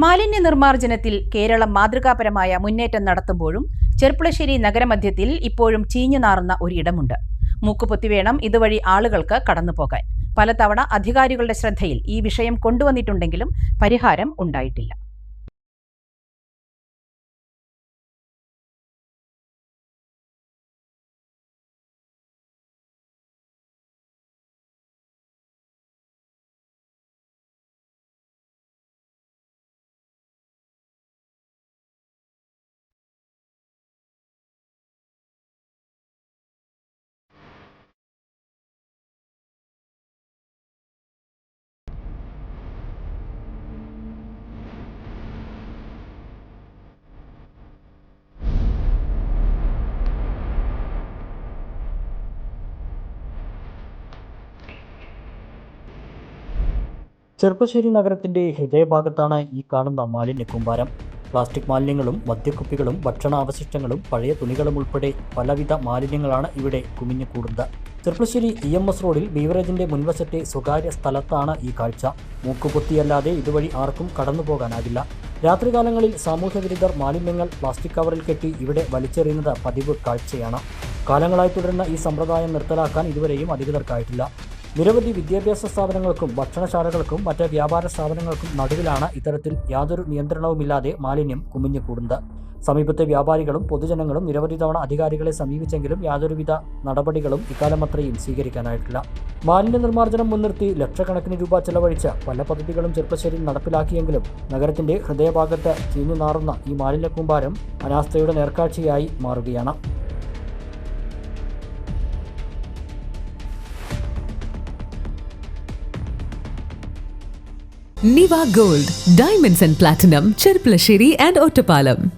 മാലിന്യ നിർമ്മാർജ്ജനത്തിൽ കേരളം മാതൃകാപരമായ മുന്നേറ്റം നടത്തുമ്പോഴും ചെർപ്പുളശ്ശേരി നഗരമധ്യത്തിൽ ഇപ്പോഴും ചീഞ്ഞുനാറുന്ന ഒരിടമുണ്ട്. മൂക്കുപൊത്തിവേണം ഇതുവഴി ആളുകൾക്ക് കടന്നുപോകാൻ. പലതവണ അധികാരികളുടെ ശ്രദ്ധയിൽ ഈ വിഷയം കൊണ്ടുവന്നിട്ടുണ്ടെങ്കിലും പരിഹാരം ഉണ്ടായിട്ടില്ല. ചെർപ്പുളശ്ശേരി നഗരത്തിന്റെ ഹൃദയഭാഗത്താണ് ഈ കാണുന്ന മാലിന്യ കൂമ്പാരം. പ്ലാസ്റ്റിക് മാലിന്യങ്ങളും മദ്യക്കുപ്പികളും ഭക്ഷണാവശിഷ്ടങ്ങളും പഴയ തുണികളും ഉൾപ്പെടെ പലവിധ മാലിന്യങ്ങളാണ് ഇവിടെ കുമിഞ്ഞു കൂടുന്നത്. ചെർപ്പുളശ്ശേരി EMS റോഡിൽ ബീവറേജിന്റെ മുൻവശത്തെ സ്വകാര്യ സ്ഥലത്താണ് ഈ കാഴ്ച. മൂക്കുപൊത്തിയല്ലാതെ ഇതുവഴി ആർക്കും കടന്നുപോകാനാകില്ല. രാത്രികാലങ്ങളിൽ സാമൂഹ്യവിരുദ്ധർ മാലിന്യങ്ങൾ പ്ലാസ്റ്റിക് കവറിൽ കെട്ടി ഇവിടെ വലിച്ചെറിയുന്നത് പതിവ് കാഴ്ചയാണ്. കാലങ്ങളായി തുടരുന്ന ഈ സമ്പ്രദായം നിർത്തലാക്കാൻ ഇതുവരെയും അധികൃതർക്കായിട്ടില്ല. നിരവധി വിദ്യാഭ്യാസ സ്ഥാപനങ്ങൾക്കും ഭക്ഷണശാലകൾക്കും മറ്റ് വ്യാപാര സ്ഥാപനങ്ങൾക്കും നടുവിലാണ് ഇത്തരത്തിൽ യാതൊരു നിയന്ത്രണവുമില്ലാതെ മാലിന്യം കുമിഞ്ഞുകൂടുന്നത്. സമീപത്തെ വ്യാപാരികളും പൊതുജനങ്ങളും നിരവധി തവണ അധികാരികളെ സമീപിച്ചെങ്കിലും യാതൊരുവിധ നടപടികളും ഇക്കാലമത്രയും സ്വീകരിക്കാനായിട്ടില്ല. മാലിന്യ നിർമ്മാർജ്ജനം മുൻനിർത്തി ലക്ഷക്കണക്കിന് രൂപ ചെലവഴിച്ച് പല പദ്ധതികളും ചെർപ്പുളശ്ശേരിയിൽ നടപ്പിലാക്കിയെങ്കിലും നഗരത്തിന്റെ ഹൃദയഭാഗത്ത് ചീഞ്ഞുനാറുന്ന ഈ മാലിന്യ കൂമ്പാരം അനാസ്ഥയുടെ നേർക്കാഴ്ചയായി മാറുകയാണ്. Niva Gold, Diamonds and Platinum, Cherpulasheri and Ottapalam.